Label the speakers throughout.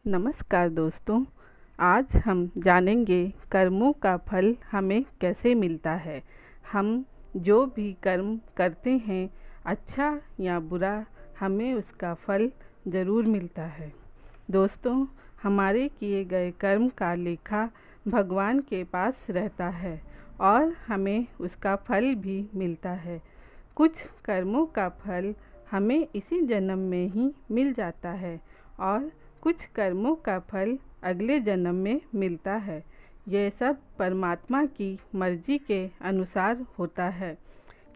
Speaker 1: नमस्कार दोस्तों। आज हम जानेंगे कर्मों का फल हमें कैसे मिलता है। हम जो भी कर्म करते हैं, अच्छा या बुरा, हमें उसका फल ज़रूर मिलता है। दोस्तों, हमारे किए गए कर्म का लेखा भगवान के पास रहता है और हमें उसका फल भी मिलता है। कुछ कर्मों का फल हमें इसी जन्म में ही मिल जाता है और कुछ कर्मों का फल अगले जन्म में मिलता है। यह सब परमात्मा की मर्जी के अनुसार होता है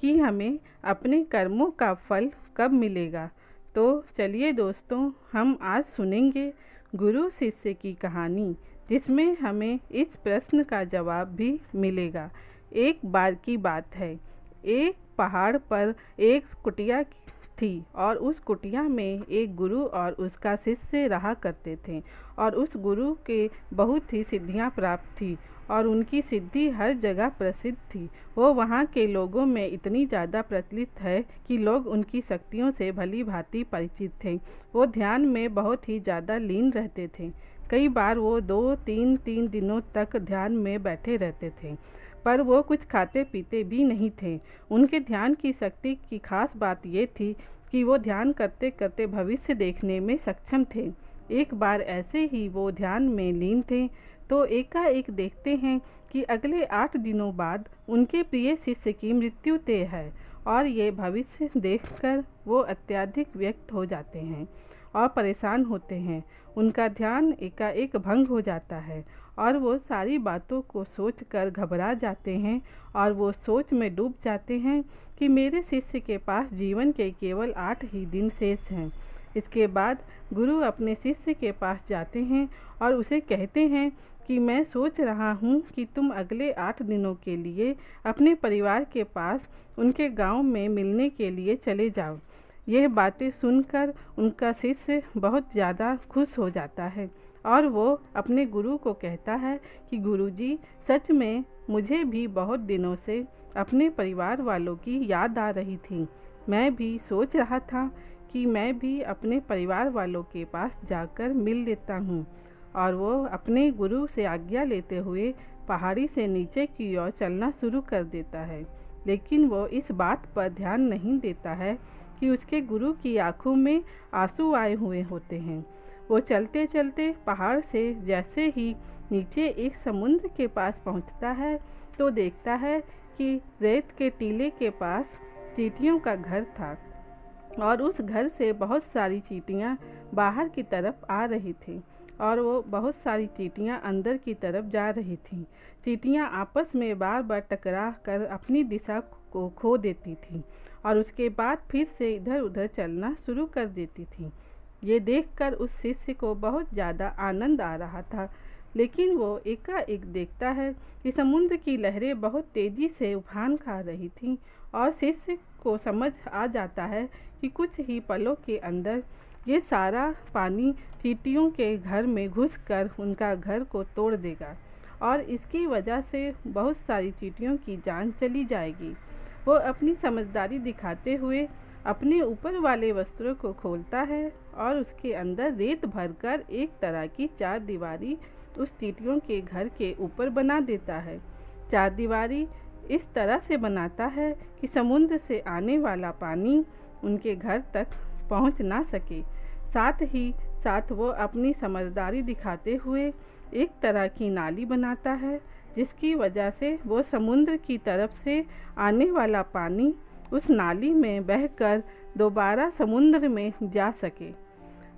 Speaker 1: कि हमें अपने कर्मों का फल कब मिलेगा। तो चलिए दोस्तों, हम आज सुनेंगे गुरु शिष्य की कहानी, जिसमें हमें इस प्रश्न का जवाब भी मिलेगा। एक बार की बात है, एक पहाड़ पर एक कुटिया थी और उस कुटिया में एक गुरु और उसका शिष्य रहा करते थे। और उस गुरु के बहुत ही सिद्धियां प्राप्त थी और उनकी सिद्धि हर जगह प्रसिद्ध थी। वो वहाँ के लोगों में इतनी ज़्यादा प्रचलित है कि लोग उनकी शक्तियों से भली भांति परिचित थे। वो ध्यान में बहुत ही ज़्यादा लीन रहते थे। कई बार वो 2-3 दिनों तक ध्यान में बैठे रहते थे, पर वो कुछ खाते पीते भी नहीं थे। उनके ध्यान की शक्ति की खास बात ये थी कि वो ध्यान करते करते भविष्य देखने में सक्षम थे। एक बार ऐसे ही वो ध्यान में लीन थे तो एकाएक देखते हैं कि अगले 8 दिनों बाद उनके प्रिय शिष्य की मृत्यु तय है। और ये भविष्य देखकर वो अत्यधिक व्यक्त हो जाते हैं और परेशान होते हैं। उनका ध्यान एकाएक भंग हो जाता है और वो सारी बातों को सोचकर घबरा जाते हैं और वो सोच में डूब जाते हैं कि मेरे शिष्य के पास जीवन के केवल 8 ही दिन शेष हैं। इसके बाद गुरु अपने शिष्य के पास जाते हैं और उसे कहते हैं कि मैं सोच रहा हूँ कि तुम अगले 8 दिनों के लिए अपने परिवार के पास उनके गांव में मिलने के लिए चले जाओ। यह बातें सुनकर उनका शिष्य बहुत ज़्यादा खुश हो जाता है और वो अपने गुरु को कहता है कि गुरुजी, सच में मुझे भी बहुत दिनों से अपने परिवार वालों की याद आ रही थी। मैं भी सोच रहा था कि मैं भी अपने परिवार वालों के पास जाकर मिल लेता हूँ। और वो अपने गुरु से आज्ञा लेते हुए पहाड़ी से नीचे की ओर चलना शुरू कर देता है। लेकिन वो इस बात पर ध्यान नहीं देता है कि उसके गुरु की आंखों में आंसू आए हुए होते हैं। वो चलते चलते पहाड़ से जैसे ही नीचे एक समुद्र के पास पहुंचता है तो देखता है कि रेत के टीले के पास चींटियों का घर था और उस घर से बहुत सारी चींटियां बाहर की तरफ आ रही थी और वो बहुत सारी चींटियां अंदर की तरफ जा रही थीं। चींटियां आपस में बार बार टकरा कर अपनी दिशा को खो देती थीं और उसके बाद फिर से इधर उधर चलना शुरू कर देती थीं। ये देखकर उस शिष्य को बहुत ज़्यादा आनंद आ रहा था, लेकिन वो एकाएक देखता है कि समुद्र की लहरें बहुत तेज़ी से उफान खा रही थीं और शिष्य को समझ आ जाता है कि कुछ ही पलों के अंदर ये सारा पानी चींटियों के घर में घुसकर उनका घर को तोड़ देगा और इसकी वजह से बहुत सारी चींटियों की जान चली जाएगी। वो अपनी समझदारी दिखाते हुए अपने ऊपर वाले वस्त्रों को खोलता है और उसके अंदर रेत भरकर एक तरह की 4 दीवारी उस चींटियों के घर के ऊपर बना देता है। 4 दीवारी इस तरह से बनाता है कि समुद्र से आने वाला पानी उनके घर तक पहुंच ना सके। साथ ही साथ वो अपनी समझदारी दिखाते हुए एक तरह की नाली बनाता है, जिसकी वजह से वो समुद्र की तरफ से आने वाला पानी उस नाली में बहकर दोबारा समुद्र में जा सके।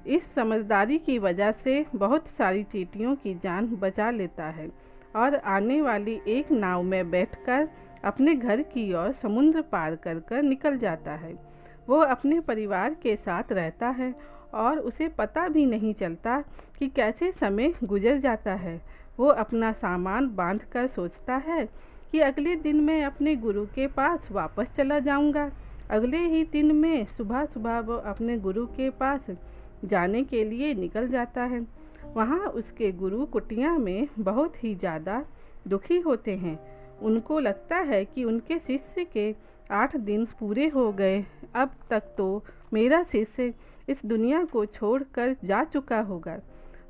Speaker 1: इस समझदारी की वजह से बहुत सारी चींटियों की जान बचा लेता है और आने वाली एक नाव में बैठकर अपने घर की ओर समुद्र पार कर कर निकल जाता है। वो अपने परिवार के साथ रहता है और उसे पता भी नहीं चलता कि कैसे समय गुजर जाता है। वो अपना सामान बांधकर सोचता है कि अगले दिन मैं अपने गुरु के पास वापस चला जाऊंगा। अगले ही दिन में सुबह सुबह वो अपने गुरु के पास जाने के लिए निकल जाता है। वहाँ उसके गुरु कुटिया में बहुत ही ज़्यादा दुखी होते हैं। उनको लगता है कि उनके शिष्य के 8 दिन पूरे हो गए, अब तक तो मेरा शिष्य इस दुनिया को छोड़कर जा चुका होगा।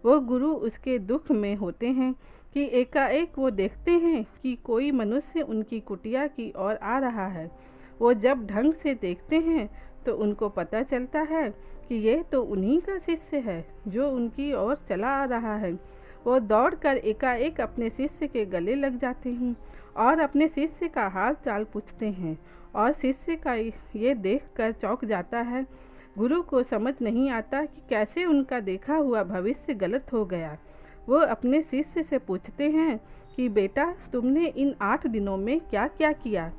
Speaker 1: वो गुरु उसके दुख में होते हैं कि एकाएक वो देखते हैं कि कोई मनुष्य उनकी कुटिया की ओर आ रहा है। वो जब ढंग से देखते हैं तो उनको पता चलता है कि ये तो उन्हीं का शिष्य है जो उनकी ओर चला आ रहा है। वो दौड़कर एकाएक अपने शिष्य के गले लग जाते हैं और अपने शिष्य का हाल चाल पूछते हैं, और शिष्य का ये देखकर चौंक जाता है। गुरु को समझ नहीं आता कि कैसे उनका देखा हुआ भविष्य गलत हो गया। वो अपने शिष्य से पूछते हैं कि बेटा, तुमने इन 8 दिनों में क्या क्या किया।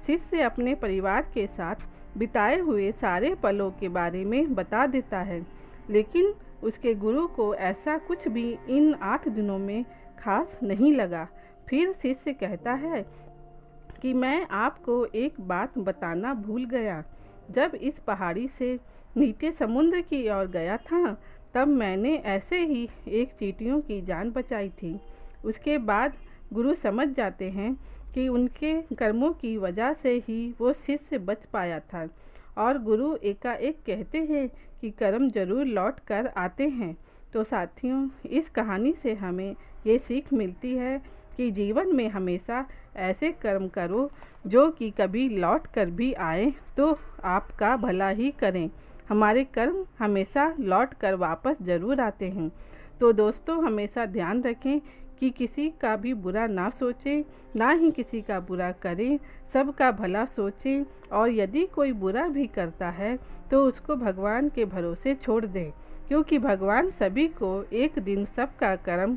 Speaker 1: शिष्य अपने परिवार के साथ बिताए हुए सारे पलों के बारे में बता देता है, लेकिन उसके गुरु को ऐसा कुछ भी इन 8 दिनों में खास नहीं लगा। फिर शिष्य कहता है कि मैं आपको एक बात बताना भूल गया। जब इस पहाड़ी से नीचे समुद्र की ओर गया था, तब मैंने ऐसे ही एक चींटियों की जान बचाई थी। उसके बाद गुरु समझ जाते हैं कि उनके कर्मों की वजह से ही वो शिष्य बच पाया था, और गुरु एकाएक कहते हैं कि कर्म जरूर लौट कर आते हैं। तो साथियों, इस कहानी से हमें ये सीख मिलती है कि जीवन में हमेशा ऐसे कर्म करो जो कि कभी लौट कर भी आए तो आपका भला ही करें। हमारे कर्म हमेशा लौट कर वापस ज़रूर आते हैं। तो दोस्तों, हमेशा ध्यान रखें कि किसी का भी बुरा ना सोचें, ना ही किसी का बुरा करें, सबका भला सोचें, और यदि कोई बुरा भी करता है तो उसको भगवान के भरोसे छोड़ दें, क्योंकि भगवान सभी को एक दिन सबका कर्म